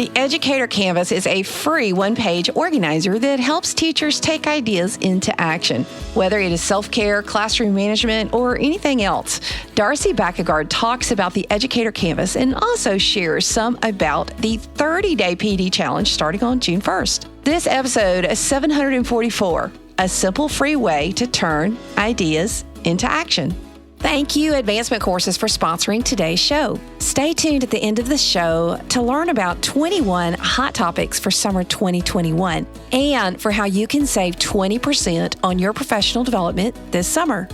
The Educator Canvas is a free one-page organizer that helps teachers take ideas into action. Whether it is self-care, classroom management, or anything else, Darcy Bakkegard talks about the Educator Canvas and also shares some about the 30-day PD challenge starting on June 1st. This episode is 744, a simple free way to turn ideas into action. Thank you, Advancement Courses, for sponsoring today's show. Stay tuned at the end of the show to learn about 21 hot topics for summer 2021 and for how you can save 20% on your professional development this summer.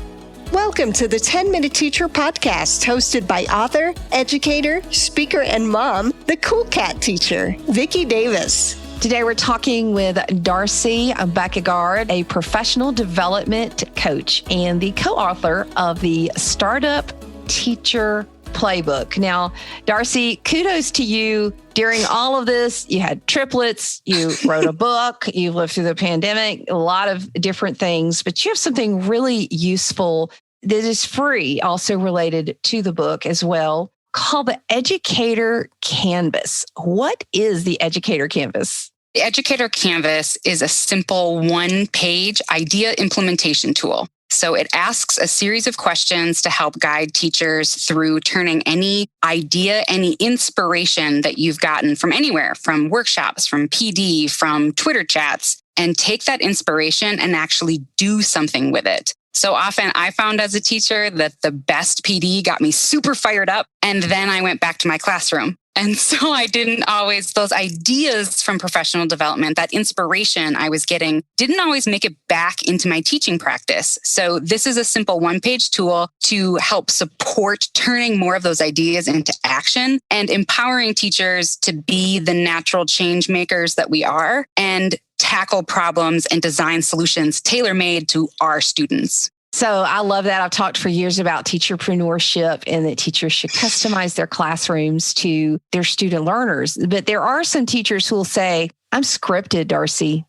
Welcome to the 10-Minute Teacher Podcast, hosted by author, educator, speaker, and mom, the Cool Cat teacher, Vicki Davis. Today we're talking with Darcy Bakkegard, a professional development coach and the co-author of the Startup Teacher Playbook. Now, Darcy, kudos to you. During all of this, you had triplets, you wrote a book, you lived through the pandemic, a lot of different things, but you have something really useful that is free, also related to the book as well, called the Educator Canvas. What is the Educator Canvas? The Educator Canvas is a simple one-page idea implementation tool. So it asks a series of questions to help guide teachers through turning any idea, any inspiration that you've gotten from anywhere, from workshops, from PD, from Twitter chats, and take that inspiration and actually do something with it. So often I found as a teacher that the best PD got me super fired up, and then I went back to my classroom. And so I didn't always, those ideas from professional development, that inspiration I was getting, didn't always make it back into my teaching practice. So this is a simple one-page tool to help support turning more of those ideas into action and empowering teachers to be the natural change makers that we are and tackle problems and design solutions tailor-made to our students. So I love that. I've talked for years about teacherpreneurship and that teachers should customize their classrooms to their student learners. But there are some teachers who will say, I'm scripted, Darcy.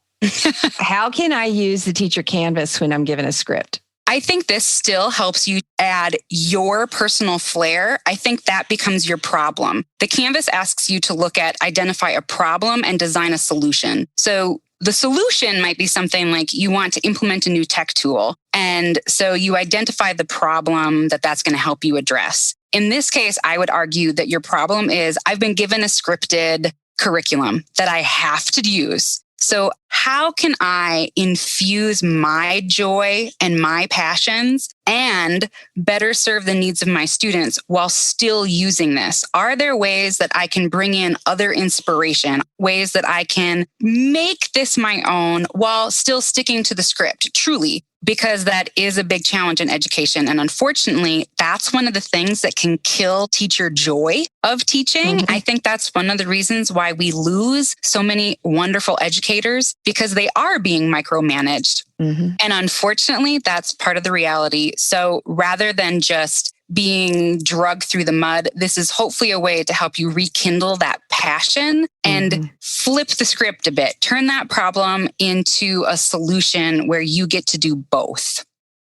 How can I use the Teacher Canvas when I'm given a script? I think this still helps you add your personal flair. I think that becomes your problem. The Canvas asks you to identify a problem and design a solution. So the solution might be something like you want to implement a new tech tool. And so you identify the problem that's going to help you address. In this case, I would argue that your problem is I've been given a scripted curriculum that I have to use. So how can I infuse my joy and my passions and better serve the needs of my students while still using this? Are there ways that I can bring in other inspiration, ways that I can make this my own while still sticking to the script, truly? Because that is a big challenge in education. And unfortunately, that's one of the things that can kill teacher joy of teaching. I think that's one of the reasons why we lose so many wonderful educators, because they are being micromanaged. And unfortunately, that's part of the reality. So rather than just being drugged through the mud, this is hopefully a way to help you rekindle that passion and flip the script a bit, turn that problem into a solution where you get to do both.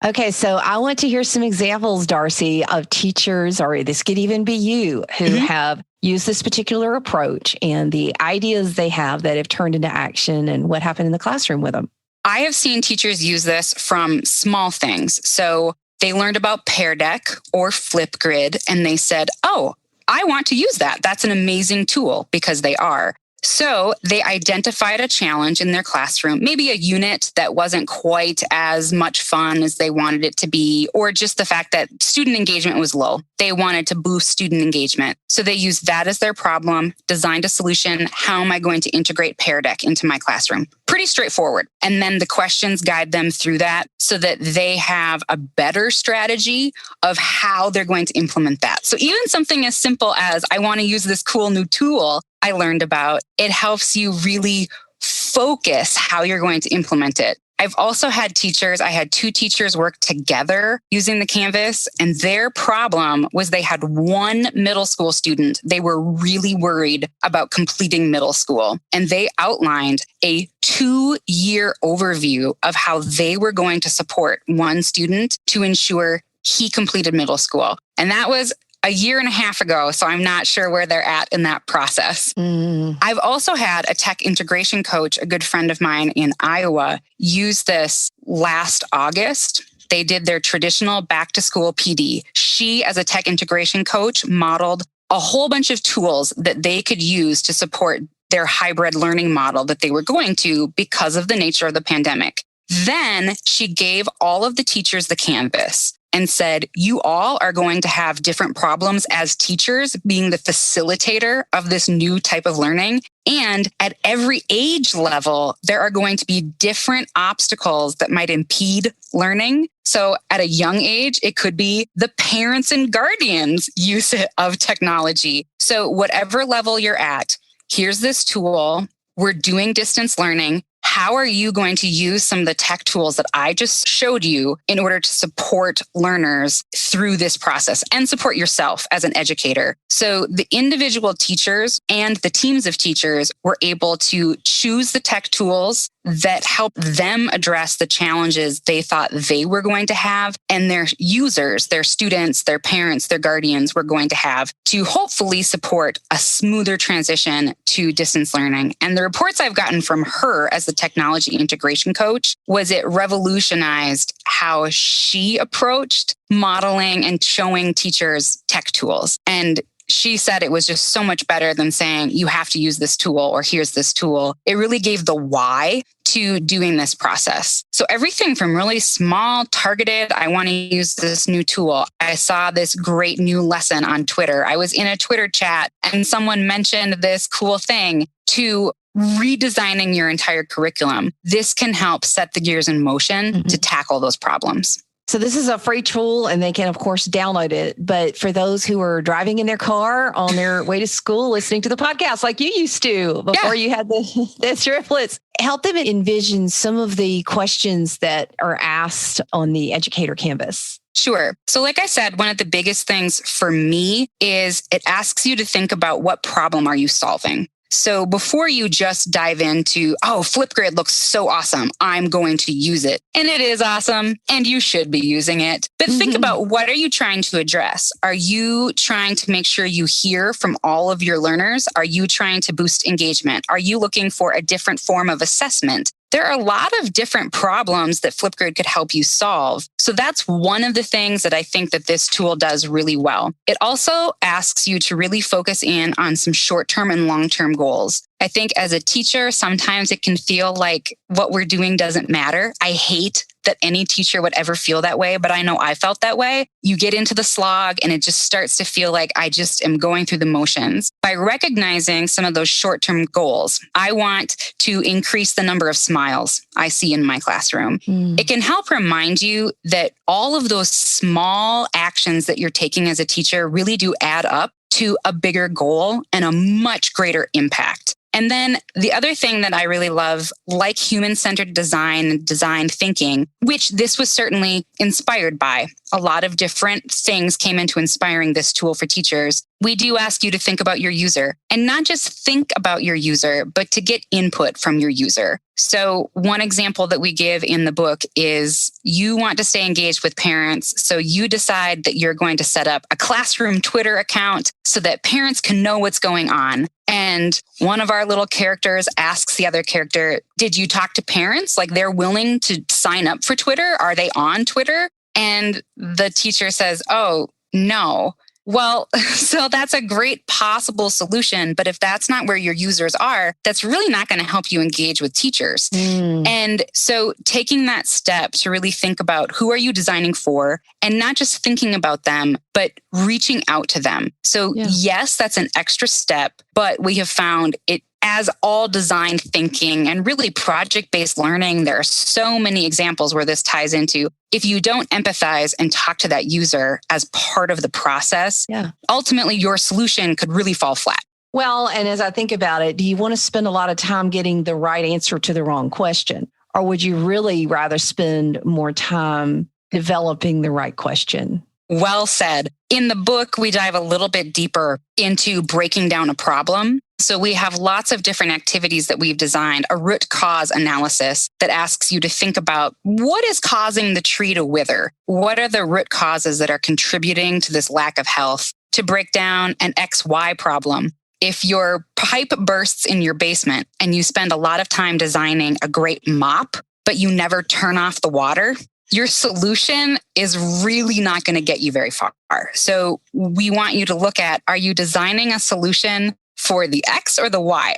Okay, so I want to hear some examples, Darcy, of teachers, or this could even be you, who have used this particular approach and the ideas they have that have turned into action and what happened in the classroom with them. I have seen teachers use this from small things. So they learned about Pear Deck or Flipgrid, and they said, oh, I want to use that. That's an amazing tool, because they are. So they identified a challenge in their classroom, maybe a unit that wasn't quite as much fun as they wanted it to be, or just the fact that student engagement was low. They wanted to boost student engagement. So they used that as their problem, designed a solution. How am I going to integrate Pear Deck into my classroom? Pretty straightforward. And then the questions guide them through that so that they have a better strategy of how they're going to implement that. So even something as simple as, I want to use this cool new tool I learned about, it helps you really focus how you're going to implement it. I've also had teachers, I had 2 teachers work together using the Canvas, and their problem was they had one middle school student. They were really worried about completing middle school, and they outlined a 2-year overview of how they were going to support one student to ensure he completed middle school. And that was a year and a half ago, so I'm not sure where they're at in that process. I've also had a tech integration coach, a good friend of mine in Iowa, use this last August. They did their traditional back to school PD. She, as a tech integration coach, modeled a whole bunch of tools that they could use to support their hybrid learning model that they were going to because of the nature of the pandemic. Then she gave all of the teachers the canvas and said, you all are going to have different problems as teachers being the facilitator of this new type of learning. And at every age level, there are going to be different obstacles that might impede learning. So at a young age, it could be the parents and guardians' use of technology. So whatever level you're at, here's this tool. We're doing distance learning. How are you going to use some of the tech tools that I just showed you in order to support learners through this process and support yourself as an educator? So the individual teachers and the teams of teachers were able to choose the tech tools that help them address the challenges they thought they were going to have, and their users, their students, their parents, their guardians were going to have to hopefully support a smoother transition to distance learning. And the reports I've gotten from her as the technology integration coach was it revolutionized how she approached modeling and showing teachers tech tools. And she said it was just so much better than saying, you have to use this tool or here's this tool. It really gave the why to doing this process. So everything from really small, targeted, I want to use this new tool. I saw this great new lesson on Twitter. I was in a Twitter chat and someone mentioned this cool thing, to redesigning your entire curriculum. This can help set the gears in motion to tackle those problems. So this is a free tool and they can, of course, download it. But for those who are driving in their car on their way to school, listening to the podcast like you used to before you had the triplets, help them envision some of the questions that are asked on the Educator Canvas. Sure. So like I said, one of the biggest things for me is it asks you to think about what problem are you solving? So before you just dive into, Flipgrid looks so awesome, I'm going to use it. And it is awesome, and you should be using it. But think about, what are you trying to address? Are you trying to make sure you hear from all of your learners? Are you trying to boost engagement? Are you looking for a different form of assessment? There are a lot of different problems that Flipgrid could help you solve. So that's one of the things that I think that this tool does really well. It also asks you to really focus in on some short-term and long-term goals. I think as a teacher, sometimes it can feel like what we're doing doesn't matter. I hate that any teacher would ever feel that way, but I know I felt that way. You get into the slog and it just starts to feel like I just am going through the motions. By recognizing some of those short-term goals, I want to increase the number of smiles I see in my classroom. It can help remind you that all of those small actions that you're taking as a teacher really do add up to a bigger goal and a much greater impact. And then the other thing that I really love, like human-centered design and design thinking, which this was certainly inspired by. A lot of different things came into inspiring this tool for teachers. We do ask you to think about your user, and not just think about your user, but to get input from your user. So one example that we give in the book is you want to stay engaged with parents. So you decide that you're going to set up a classroom Twitter account so that parents can know what's going on. And one of our little characters asks the other character, did you talk to parents? Like, they're willing to sign up for Twitter? Are they on Twitter? And the teacher says, oh, no. Well, so that's a great possible solution. But if that's not where your users are, that's really not going to help you engage with teachers. And so taking that step to really think about who are you designing for, and not just thinking about them, but reaching out to them. So yes, that's an extra step, but we have found it, as all design thinking and really project-based learning, there are so many examples where this ties into. If you don't empathize and talk to that user as part of the process, ultimately your solution could really fall flat. Well, and as I think about it, do you want to spend a lot of time getting the right answer to the wrong question? Or would you really rather spend more time developing the right question? Well said. In the book, we dive a little bit deeper into breaking down a problem. So we have lots of different activities that we've designed, a root cause analysis that asks you to think about what is causing the tree to wither? What are the root causes that are contributing to this lack of health? to break down an XY problem. If your pipe bursts in your basement and you spend a lot of time designing a great mop, but you never turn off the water, your solution is really not going to get you very far. So we want you to look at, are you designing a solution for the X or the Y?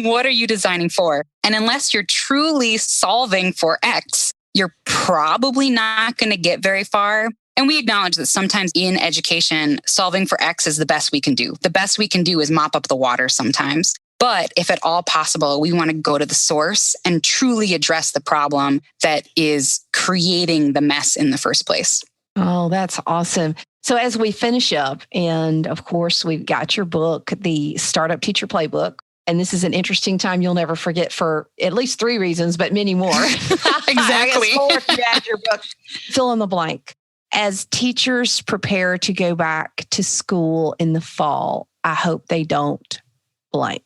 What are you designing for? And unless you're truly solving for X, you're probably not going to get very far. And we acknowledge that sometimes in education, solving for X is the best we can do. The best we can do is mop up the water sometimes. But if at all possible, we want to go to the source and truly address the problem that is creating the mess in the first place. Oh, that's awesome. So as we finish up, and of course, we've got your book, the Startup Teacher Playbook. And this is an interesting time you'll never forget for at least 3 reasons, but many more. Exactly. I guess 4 if you add your book. Fill in the blank. As teachers prepare to go back to school in the fall, I hope they don't blank.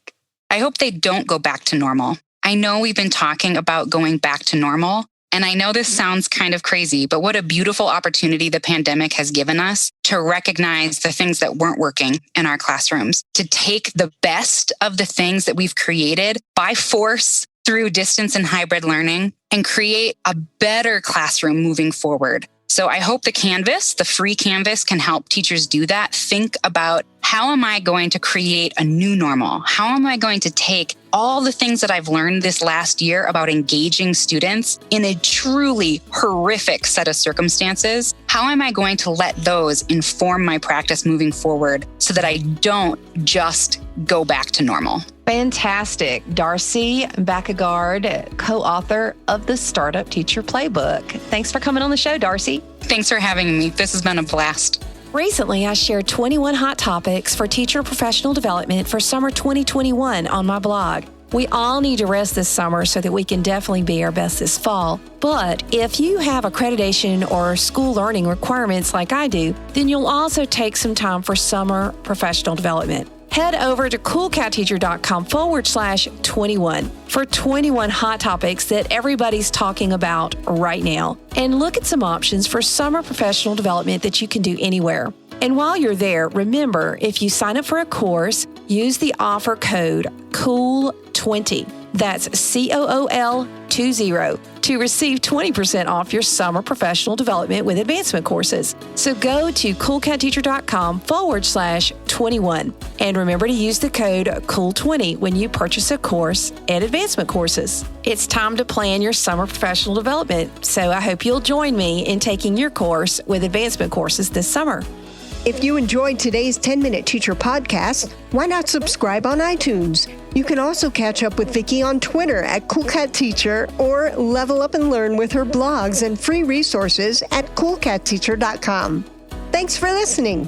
I hope they don't go back to normal. I know we've been talking about going back to normal, and I know this sounds kind of crazy, but what a beautiful opportunity the pandemic has given us to recognize the things that weren't working in our classrooms, to take the best of the things that we've created by force through distance and hybrid learning and create a better classroom moving forward. So I hope the Canvas, the free Canvas, can help teachers do that. Think about, how am I going to create a new normal? How am I going to take all the things that I've learned this last year about engaging students in a truly horrific set of circumstances? How am I going to let those inform my practice moving forward so that I don't just go back to normal? Fantastic. Darcy Bakkegard, co-author of the Startup Teacher Playbook. Thanks for coming on the show, Darcy. Thanks for having me. This has been a blast. Recently, I shared 21 hot topics for teacher professional development for summer 2021 on my blog. We all need to rest this summer so that we can definitely be our best this fall. But if you have accreditation or school learning requirements like I do, then you'll also take some time for summer professional development. Head over to coolcatteacher.com/21 for 21 hot topics that everybody's talking about right now. And look at some options for summer professional development that you can do anywhere. And while you're there, remember, if you sign up for a course, use the offer code COOL20. That's COOL20 to receive 20% off your summer professional development with advancement courses. So go to coolcatteacher.com/21 and remember to use the code COOL20 when you purchase a course and advancement courses. It's time to plan your summer professional development. So I hope you'll join me in taking your course with advancement courses this summer. If you enjoyed today's 10-Minute Teacher podcast, why not subscribe on iTunes? You can also catch up with Vicki on Twitter at CoolCatTeacher or level up and learn with her blogs and free resources at coolcatteacher.com. Thanks for listening.